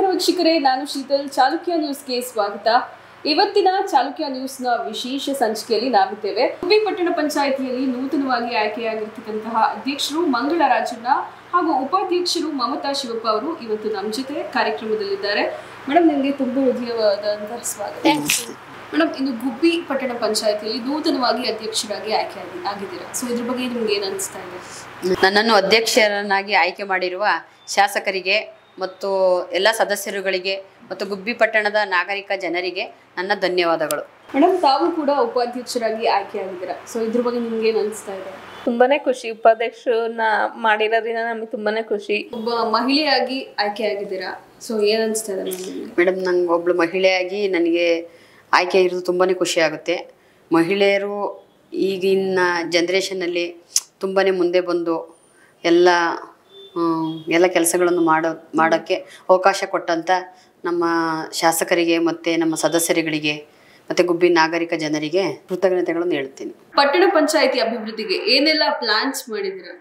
ನಮಸ್ಕಾರ ವೀಕ್ಷಕರೇ, ನಾನು ಶೀತಲ್. ಚಾಲುಕ್ಯ ನ್ಯೂಸ್ಗೆ ಸ್ವಾಗತ. ಇವತ್ತಿನ ಚಾಲುಕ್ಯ ನ್ಯೂಸ್ನ ವಿಶೇಷ ಸಂಚಿಕೆಯಲ್ಲಿ ನಾವಿದ್ದೇವೆ. ಗುಬ್ಬಿ ಪಟ್ಟಣ ಪಂಚಾಯಿತಿಯಲ್ಲಿ ನೂತನವಾಗಿ ಆಯ್ಕೆಯಾಗಿರ್ತಕ್ಕಂತಹ ಅಧ್ಯಕ್ಷರು ಮಂಗಳ ರಾಜಣ್ಣ ಹಾಗೂ ಉಪಾಧ್ಯಕ್ಷರು ಮಮತಾ ಶಿವಪ್ಪ ಅವರು ಇವತ್ತು ನಮ್ಮ ಜೊತೆ ಕಾರ್ಯಕ್ರಮದಲ್ಲಿದ್ದಾರೆ. ಮೇಡಮ್, ನಿಮಗೆ ತುಂಬಾ ಹೃದಯವಾದಂತಹ ಸ್ವಾಗತ. ಮೇಡಮ್, ಇನ್ನು ಗುಬ್ಬಿ ಪಟ್ಟಣ ಪಂಚಾಯಿತಿಯಲ್ಲಿ ನೂತನವಾಗಿ ಅಧ್ಯಕ್ಷರಾಗಿ ಆಗಿದ್ದೀರಾ. ಸೊ ಇದ್ರ ಬಗ್ಗೆ ನಿಮ್ಗೆ ಏನ್ ಅನಿಸ್ತಾ ಇದೆ? ನನ್ನನ್ನು ಅಧ್ಯಕ್ಷರನ್ನಾಗಿ ಆಯ್ಕೆ ಮಾಡಿರುವ ಶಾಸಕರಿಗೆ ಮತ್ತು ಎಲ್ಲ ಸದಸ್ಯರುಗಳಿಗೆ ಮತ್ತು ಗುಬ್ಬಿ ಪಟ್ಟಣದ ನಾಗರಿಕ ಜನರಿಗೆ ನನ್ನ ಧನ್ಯವಾದಗಳು. ಮೇಡಮ್, ತಾವು ಕೂಡ ಉಪಾಧ್ಯಕ್ಷರಾಗಿ ಆಯ್ಕೆಯಾಗಿದ್ದೀರಾ. ಸೊ ಇದ್ರ ಬಗ್ಗೆ ನಿಮ್ಗೆ ಏನ್ ಅನಿಸ್ತಾ ಇದೆ? ತುಂಬಾನೇ ಖುಷಿ. ಉಪಾಧ್ಯಕ್ಷರನ್ನ ಮಾಡಿರೋದ್ರಿಂದ ನಮಗೆ ತುಂಬಾನೇ ಖುಷಿ. ಒಬ್ಬ ಮಹಿಳೆಯಾಗಿ ಆಯ್ಕೆಯಾಗಿದ್ದೀರಾ. ಸೊ ಏನ್ ಅನಿಸ್ತಾ ಇದೆ ಮೇಡಮ್? ನಂಗೆ ಒಬ್ಳು ಮಹಿಳೆಯಾಗಿ ನನಗೆ ಆಯ್ಕೆ ಇರೋದು ತುಂಬಾ ಖುಷಿ ಆಗುತ್ತೆ. ಮಹಿಳೆಯರು ಈಗಿನ ಜನ್ರೇಷನ್ನಲ್ಲಿ ತುಂಬಾ ಮುಂದೆ ಬಂದು ಎಲ್ಲ ಕೆಲಸಗಳನ್ನು ಮಾಡೋಕ್ಕೆ ಅವಕಾಶ ಕೊಟ್ಟಂಥ ನಮ್ಮ ಶಾಸಕರಿಗೆ ಮತ್ತು ನಮ್ಮ ಸದಸ್ಯರುಗಳಿಗೆ ಮತ್ತು ಗುಬ್ಬಿ ನಾಗರಿಕ ಜನರಿಗೆ ಕೃತಜ್ಞತೆಗಳನ್ನು ಹೇಳ್ತೀನಿ. ಪಟ್ಟಣ ಪಂಚಾಯಿತಿ ಅಭಿವೃದ್ಧಿಗೆ ಏನೆಲ್ಲ ಪ್ಲಾನ್ಸ್ ಮಾಡಿದ್ದೀರಾ?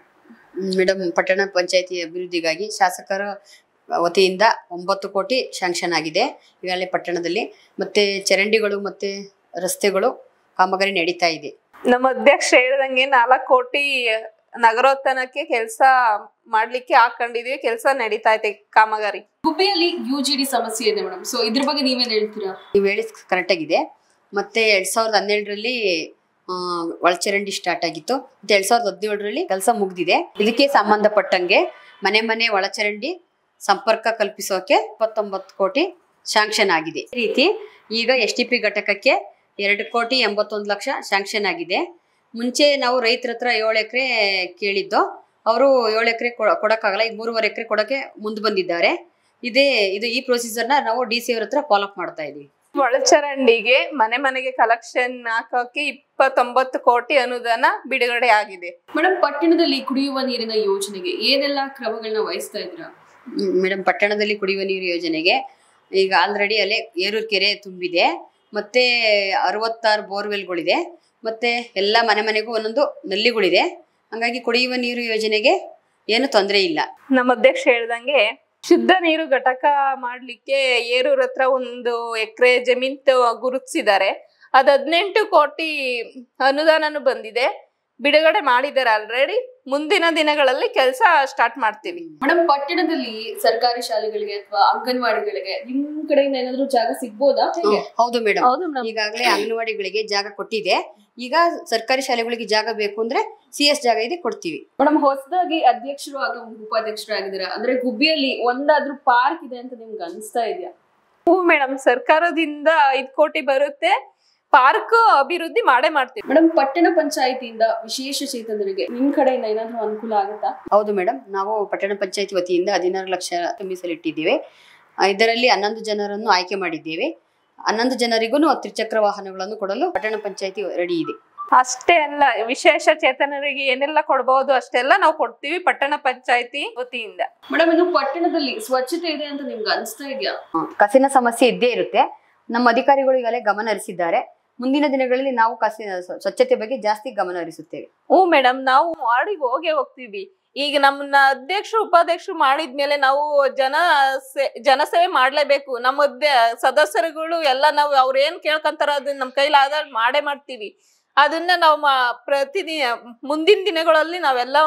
ಮೇಡಮ್, ಪಟ್ಟಣ ಪಂಚಾಯಿತಿ ಅಭಿವೃದ್ಧಿಗಾಗಿ ಶಾಸಕರ ವತಿಯಿಂದ 9 ಕೋಟಿ ಶಾಂಕ್ಷನ್ ಆಗಿದೆ ಈಗಾಗಲೇ ಪಟ್ಟಣದಲ್ಲಿ. ಮತ್ತು ಚರಂಡಿಗಳು ಮತ್ತು ರಸ್ತೆಗಳು ಕಾಮಗಾರಿ ನಡೀತಾ ಇದೆ. ನಮ್ಮ ಅಧ್ಯಕ್ಷ ಹೇಳ್ದಂಗೆ 4 ಕೋಟಿ ನಗರೋತ್ಥಾನಕ್ಕೆ ಕೆಲಸ ಮಾಡ್ಲಿಕ್ಕೆ ಹಾಕೊಂಡಿದೀವಿ. ಕೆಲಸ ನಡೀತಾ ಐತೆ ಕಾಮಗಾರಿ. ಗುಬ್ಬಿಯಲ್ಲಿ UGD ಸಮಸ್ಯೆ ಇದೆ ಮೇಡಮ್. ಸೊ ಇದ್ರ ಬಗ್ಗೆ ನೀವೇನ್ ಹೇಳ್ತೀರಾ? ನೀವು ಹೇಳಿ ಕರೆಕ್ಟ್ ಆಗಿದೆ. ಮತ್ತೆ 2017ರಲ್ಲಿ ಒಳಚರಂಡಿ ಸ್ಟಾರ್ಟ್ ಆಗಿತ್ತು. ಮತ್ತೆ 2017ರಲ್ಲಿ ಕೆಲಸ ಮುಗ್ದಿದೆ. ಇದಕ್ಕೆ ಸಂಬಂಧಪಟ್ಟಂಗೆ ಮನೆ ಒಳಚರಂಡಿ ಸಂಪರ್ಕ ಕಲ್ಪಿಸೋಕೆ 29 ಕೋಟಿ ಶಾಂಕ್ಷನ್ ಆಗಿದೆ. ಈ ರೀತಿ ಈಗ STP ಘಟಕಕ್ಕೆ 2,81,00,000 ಶಾಂಕ್ಷನ್ ಆಗಿದೆ. ಮುಂಚೆ ನಾವು ರೈತರ ಹತ್ರ 7 ಎಕರೆ ಕೇಳಿದ್ದು, ಅವರು 7 ಎಕರೆ ಕೊಡಕ್ಕಾಗಲ್ಲ, ಈಗ 3.5 ಎಕರೆ ಕೊಡಕ್ಕೆ ಮುಂದೆ ಬಂದಿದ್ದಾರೆ. ಈ ಪ್ರೊಸೀಜರ್ನ ನಾವು DC ಅವ್ರ ಹತ್ರ ಫಾಲೋ ಅಪ್ ಮಾಡ್ತಾ ಇದೀವಿ. ಒಳಚರಂಡಿಗೆ ಮನೆಗೆ ಕಲೆಕ್ಷನ್ ಹಾಕೋಕೆ 29 ಕೋಟಿ ಅನುದಾನ ಬಿಡುಗಡೆ ಆಗಿದೆ. ಮೇಡಮ್, ಪಟ್ಟಣದಲ್ಲಿ ಕುಡಿಯುವ ನೀರಿನ ಯೋಜನೆಗೆ ಏನೆಲ್ಲ ಕ್ರಮಗಳನ್ನ ವಹಿಸ್ತಾ ಇದ್ದೀರಾ? ಮೇಡಮ್, ಪಟ್ಟಣದಲ್ಲಿ ಕುಡಿಯುವ ನೀರು ಯೋಜನೆಗೆ ಈಗ ಆಲ್ರೆಡಿ ಅಲ್ಲೇ ಏರೂರು ಕೆರೆ ತುಂಬಿದೆ. ಮತ್ತೆ 66 ಬೋರ್ವೆಲ್ಗಳಿದೆ. ಮತ್ತೆ ಎಲ್ಲ ಮನೆಗೂ ಒಂದೊಂದು ನಲ್ಲಿಗಳಿದೆ. ಹಂಗಾಗಿ ಕುಡಿಯುವ ನೀರು ಯೋಜನೆಗೆ ಏನು ತೊಂದರೆ ಇಲ್ಲ. ನಮ್ಮ ಅಧ್ಯಕ್ಷ ಹೇಳ್ದಂಗೆ ಶುದ್ಧ ನೀರು ಘಟಕ ಮಾಡ್ಲಿಕ್ಕೆ ಏರೂರ್ ಹತ್ರ 1 ಎಕರೆ ಜಮೀನ್ ಗುರುತಿಸಿದ್ದಾರೆ. ಅದು 18 ಕೋಟಿ ಅನುದಾನನು ಬಂದಿದೆ, ಬಿಡುಗಡೆ ಮಾಡಿದ್ದಾರೆ ಆಲ್ರೆಡಿ. ಮುಂದಿನ ದಿನಗಳಲ್ಲಿ ಕೆಲಸ ಸ್ಟಾರ್ಟ್ ಮಾಡ್ತೀವಿ. ಮೇಡಮ್, ಪಟ್ಟಣದಲ್ಲಿ ಸರ್ಕಾರಿ ಶಾಲೆಗಳಿಗೆ ಅಥವಾ ಅಂಗನವಾಡಿಗಳಿಗೆ ನಿಮ್ ಕಡೆಯಿಂದ ಏನಾದ್ರು ಜಾಗ ಸಿಗ್ಬೋದಾ? ಹೌದು ಮೇಡಮ್, ಈಗಾಗಲೇ ಅಂಗನವಾಡಿಗಳಿಗೆ ಜಾಗ ಕೊಟ್ಟಿದೆ. ಈಗ ಸರ್ಕಾರಿ ಶಾಲೆಗಳಿಗೆ ಜಾಗ ಬೇಕು ಅಂದ್ರೆ CS ಜಾಗ ಇದೆ, ಕೊಡ್ತೀವಿ. ಮೇಡಮ್, ಹೊಸದಾಗಿ ಅಧ್ಯಕ್ಷರು ಹಾಗೂ ಉಪಾಧ್ಯಕ್ಷರು ಆಗಿದ್ದೀರಾ. ಅಂದ್ರೆ ಗುಬ್ಬಿಯಲ್ಲಿ ಒಂದಾದ್ರೂ ಪಾರ್ಕ್ ಇದೆ ಅಂತ ನಿಮ್ಗೆ ಅನಿಸ್ತಾ ಇದೆಯಾ? ಹ್ಞೂ ಮೇಡಮ್, ಸರ್ಕಾರದಿಂದ 5 ಕೋಟಿ ಬರುತ್ತೆ. ಪಾರ್ಕ್ ಅಭಿವೃದ್ಧಿ ಮಾಡ್ತೀವಿ. ಮೇಡಮ್, ಪಟ್ಟಣ ಪಂಚಾಯಿತಿಯಿಂದ ವಿಶೇಷ ಚೇತನರಿಗೆ ನಿಮ್ ಕಡೆಯಿಂದ ಏನಾದ್ರು ಅನುಕೂಲ ಆಗುತ್ತಾ? ಹೌದು ಮೇಡಮ್, ನಾವು ಪಟ್ಟಣ ಪಂಚಾಯಿತಿ ವತಿಯಿಂದ 16 ಲಕ್ಷ ಮೀಸಲಿಟ್ಟಿದ್ದೀವಿ. ಇದರಲ್ಲಿ 11 ಜನರನ್ನು ಆಯ್ಕೆ ಮಾಡಿದ್ದೇವೆ. 11 ಜನರಿಗೂ ತ್ರಿಚಕ್ರ ವಾಹನಗಳನ್ನು ಕೊಡಲು ಪಟ್ಟಣ ಪಂಚಾಯಿತಿ ರೆಡಿ ಇದೆ. ಅಷ್ಟೇ ಅಲ್ಲ, ವಿಶೇಷ ಚೇತನರಿಗೆ ಏನೆಲ್ಲ ಕೊಡಬಹುದು ಅಷ್ಟೆಲ್ಲ ನಾವು ಕೊಡ್ತೀವಿ ಪಟ್ಟಣ ಪಂಚಾಯಿತಿ ವತಿಯಿಂದ. ಮೇಡಮ್, ಇದು ಪಟ್ಟಣದಲ್ಲಿ ಸ್ವಚ್ಛತೆ ಇದೆ ಅಂತ ನಿಮ್ಗೆ ಅನಿಸ್ತಾ ಇದೆಯಾ? ಕಸಿನ ಸಮಸ್ಯೆ ಇದ್ದೇ ಇರುತ್ತೆ. ನಮ್ಮ ಅಧಿಕಾರಿಗಳು ಈಗಲೇ ಗಮನ ಹರಿಸಿದ್ದಾರೆ. ಮುಂದಿನ ದಿನಗಳಲ್ಲಿ ನಾವು ಸ್ವಚ್ಛತೆ ಬಗ್ಗೆ ಜಾಸ್ತಿ ಗಮನ ಹರಿಸುತ್ತೇವೆ. ಹ್ಞೂ ಮೇಡಮ್, ನಾವು ವಾರ್ಡಿಗೆ ಹೋಗ್ತೀವಿ. ಈಗ ನಮ್ಮನ್ನ ಅಧ್ಯಕ್ಷರು ಉಪಾಧ್ಯಕ್ಷರು ಮಾಡಿದ್ಮೇಲೆ ನಾವು ಜನಸೇವೆ ಮಾಡ್ಲೇಬೇಕು. ನಮ್ಮ ಸದಸ್ಯರುಗಳು ಎಲ್ಲ ನಾವು ಅವ್ರ ಏನ್ ಕೇಳ್ಕೊಂತಾರ ಅದನ್ನ ನಮ್ಮ ಕೈಲಾದ ಮಾಡ್ತೀವಿ. ಅದನ್ನ ನಾವು ಪ್ರತಿದಿನ ಮುಂದಿನ ದಿನಗಳಲ್ಲಿ ನಾವೆಲ್ಲ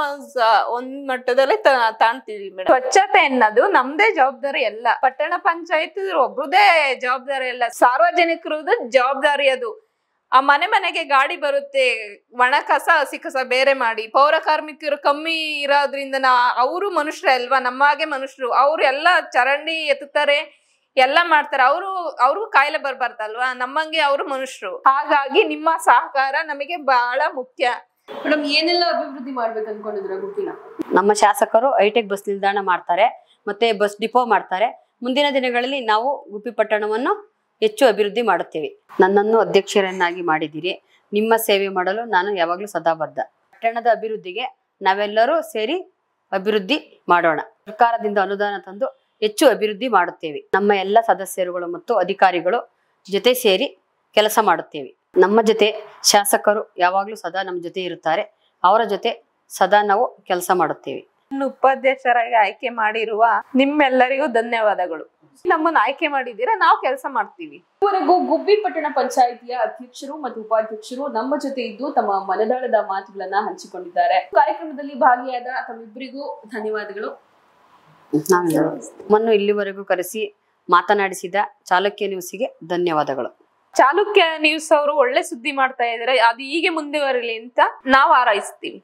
ಒಂದ್ ಮಟ್ಟದಲ್ಲಿ ತಾಣ್ತೀವಿ ಮೇಡಮ್. ಸ್ವಚ್ಛತೆ ಅನ್ನೋದು ನಮ್ದೇ ಜವಾಬ್ದಾರಿ ಅಲ್ಲ, ಪಟ್ಟಣ ಪಂಚಾಯತ್ ಒಬ್ರದೇ ಜವಾಬ್ದಾರಿ ಅಲ್ಲ, ಸಾರ್ವಜನಿಕರದ್ದು ಜವಾಬ್ದಾರಿ ಅದು. ಆ ಮನೆಗೆ ಗಾಡಿ ಬರುತ್ತೆ, ಒಣ ಕಸ ಹಸಿ ಕಸ ಬೇರೆ ಮಾಡಿ. ಪೌರ ಕಾರ್ಮಿಕರು ಕಮ್ಮಿ ಇರೋದ್ರಿಂದ ಅವರು ಮನುಷ್ಯರೇ ಅಲ್ವಾ, ನಮ್ಮಾಗೆ ಮನುಷ್ಯರು. ಅವ್ರು ಎಲ್ಲ ಚರಂಡಿ ಎತ್ತುತ್ತಾರೆ, ಎಲ್ಲ ಮಾಡ್ತಾರೆ. ಅವ್ರಿಗೂ ಕಾಯಿಲೆ ಬರ್ಬಾರ್ದಲ್ವಾ, ನಮ್ಮಂಗೆ ಅವರು ಮನುಷ್ಯರು. ಹಾಗಾಗಿ ನಿಮ್ಮ ಸಹಕಾರ ನಮಗೆ ಬಹಳ ಮುಖ್ಯ. ಮೇಡಮ್, ಏನೆಲ್ಲ ಅಭಿವೃದ್ಧಿ ಮಾಡ್ಬೇಕು ಅನ್ಕೊಂಡಿದ್ರ ಗುಬ್ಬಿನ? ನಮ್ಮ ಶಾಸಕರು ಹೈಟೆಕ್ ಬಸ್ ನಿಲ್ದಾಣ ಮಾಡ್ತಾರೆ, ಮತ್ತೆ ಬಸ್ ಡಿಪೋ ಮಾಡ್ತಾರೆ. ಮುಂದಿನ ದಿನಗಳಲ್ಲಿ ನಾವು ಗುಬ್ಬಿ ಪಟ್ಟಣವನ್ನು ಹೆಚ್ಚು ಅಭಿವೃದ್ಧಿ ಮಾಡುತ್ತೇವೆ. ನನ್ನನ್ನು ಅಧ್ಯಕ್ಷರನ್ನಾಗಿ ಮಾಡಿದ್ದೀರಿ. ನಿಮ್ಮ ಸೇವೆ ಮಾಡಲು ನಾನು ಯಾವಾಗಲೂ ಸದಾಬದ್ಧ. ಪಟ್ಟಣದ ಅಭಿವೃದ್ಧಿಗೆ ನಾವೆಲ್ಲರೂ ಸೇರಿ ಅಭಿವೃದ್ಧಿ ಮಾಡೋಣ. ಸರ್ಕಾರದಿಂದ ಅನುದಾನ ತಂದು ಹೆಚ್ಚು ಅಭಿವೃದ್ಧಿ ಮಾಡುತ್ತೇವೆ. ನಮ್ಮ ಎಲ್ಲ ಸದಸ್ಯರುಗಳು ಮತ್ತು ಅಧಿಕಾರಿಗಳು ಜೊತೆ ಸೇರಿ ಕೆಲಸ ಮಾಡುತ್ತೇವೆ. ನಮ್ಮ ಜೊತೆ ಶಾಸಕರು ಯಾವಾಗಲೂ ಸದಾ ನಮ್ಮ ಜೊತೆ ಇರುತ್ತಾರೆ. ಅವರ ಜೊತೆ ಸದಾ ನಾವು ಕೆಲಸ ಮಾಡುತ್ತೇವೆ. ಉಪಾಧ್ಯಕ್ಷರಾಗಿ ಆಯ್ಕೆ ಮಾಡಿರುವ ನಿಮ್ಮೆಲ್ಲರಿಗೂ ಧನ್ಯವಾದಗಳು. ನಮ್ಮನ್ನ ಆಯ್ಕೆ ಮಾಡಿದ್ದೀರಾ, ನಾವು ಕೆಲಸ ಮಾಡ್ತೀವಿ. ಇದುವರೆಗೂ ಗುಬ್ಬಿ ಪಟ್ಟಣ ಪಂಚಾಯಿತಿಯ ಅಧ್ಯಕ್ಷರು ಮತ್ತು ಉಪಾಧ್ಯಕ್ಷರು ನಮ್ಮ ಜೊತೆ ಇದ್ದು ತಮ್ಮ ಮನದಾಳದ ಮಾತುಗಳನ್ನ ಹಂಚಿಕೊಂಡಿದ್ದಾರೆ. ಕಾರ್ಯಕ್ರಮದಲ್ಲಿ ಭಾಗಿಯಾದ ತಮ್ಮಿಬ್ಬರಿಗೂ ಧನ್ಯವಾದಗಳು. ನಮ್ಮನ್ನು ಇಲ್ಲಿವರೆಗೂ ಕರೆಸಿ ಮಾತನಾಡಿಸಿದ ಚಾಲುಕ್ಯ ನ್ಯೂಸ್ಗೆ ಧನ್ಯವಾದಗಳು. ಚಾಲುಕ್ಯ ನ್ಯೂಸ್ ಅವರು ಒಳ್ಳೆ ಸುದ್ದಿ ಮಾಡ್ತಾ ಇದ್ದಾರೆ, ಅದು ಹೀಗೆ ಮುಂದುವರಿಲಿ ಅಂತ ನಾವು ಹಾರೈಸ್ತೀವಿ.